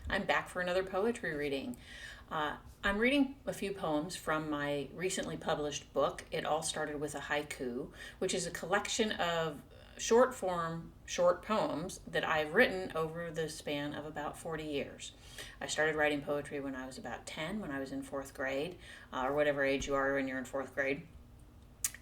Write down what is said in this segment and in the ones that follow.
I'm back for another poetry reading. I'm reading a few poems from my recently published book. It all started with a haiku, which is a collection of short form, short poems that I've written over the span of about 40 years. I started writing poetry when I was about 10, when I was in fourth grade, or whatever age you are when you're in fourth grade,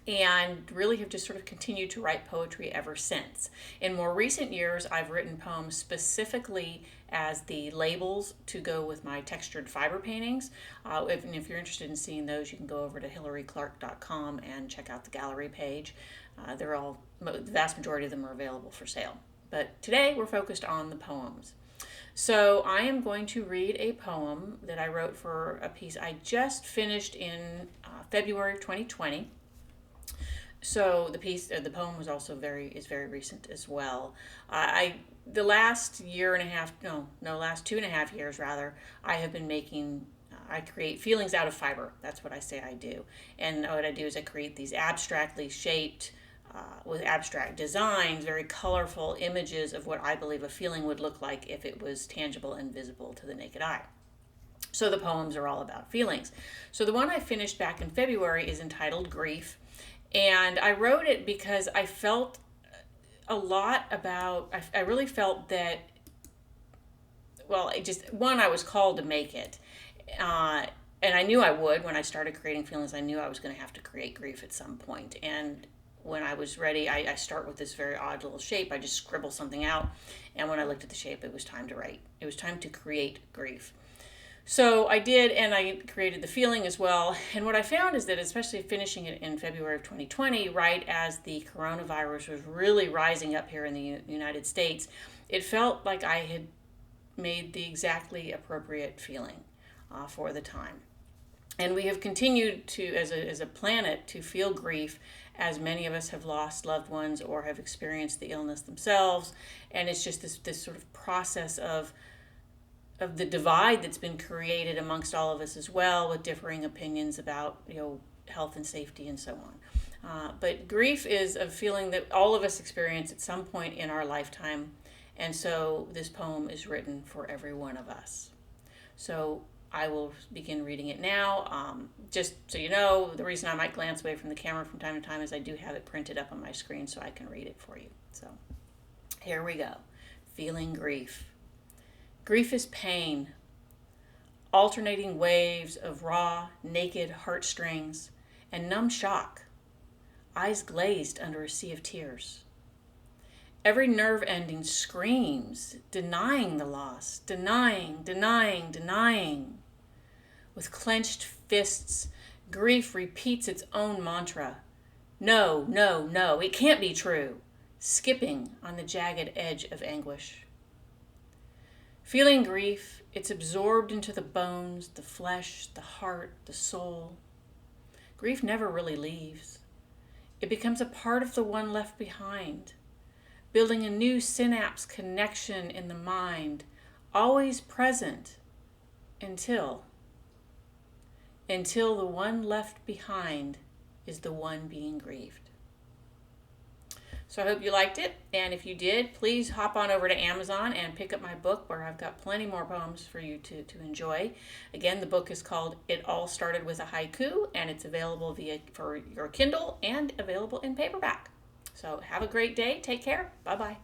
and really have just sort of continued to write poetry ever since. In more recent years, I've written poems specifically as the labels to go with my textured fiber paintings. If you're interested in seeing those, you can go over to hilaryclark.com and check out the gallery page. The vast majority of them are available for sale. But today we're focused on the poems. So I am going to read a poem that I wrote for a piece I just finished in February of 2020. So the poem was also very recent as well. The last year and a half, last 2.5 years rather, I have been making. I create feelings out of fiber. That's what I say I do. And what I do is I create these abstractly shaped, with abstract designs, very colorful images of what I believe a feeling would look like if it was tangible and visible to the naked eye. So the poems are all about feelings. So the one I finished back in February is entitled Grief. And I wrote it because I felt a lot about, I really felt that, I was called to make it. And I knew I would. When I started creating feelings, I knew I was going to have to create grief at some point. And when I was ready, I start with this very odd little shape. I just scribble something out. And when I looked at the shape, it was time to write. It was time to create grief. So I did, and I created the feeling as well. And what I found is that, especially finishing it in February of 2020, right as the coronavirus was really rising up here in the United States, it felt like I had made the exactly appropriate feeling for the time. And we have continued to, as a planet, to feel grief, as many of us have lost loved ones or have experienced the illness themselves. And it's just this sort of process of the divide that's been created amongst all of us as well, with differing opinions about health and safety and so on. But grief is a feeling that all of us experience at some point in our lifetime, and so this poem is written for every one of us. So I will begin reading it now. Just so you know, the reason I might glance away from the camera from time to time is I do have it printed up on my screen so I can read it for you. So here we go. Feeling grief. Grief is pain, alternating waves of raw, naked heartstrings and numb shock, eyes glazed under a sea of tears. Every nerve ending screams, denying the loss, denying. With clenched fists, grief repeats its own mantra. No, it can't be true, skipping on the jagged edge of anguish. Feeling grief, it's absorbed into the bones, the flesh, the heart, the soul. Grief never really leaves. It becomes a part of the one left behind, building a new synapse connection in the mind, always present until the one left behind is the one being grieved. So I hope you liked it, and if you did, please hop on over to Amazon and pick up my book, where I've got plenty more poems for you to enjoy. Again, the book is called It All Started With a Haiku, and it's available for your Kindle and available in paperback. So have a great day. Take care. Bye-bye.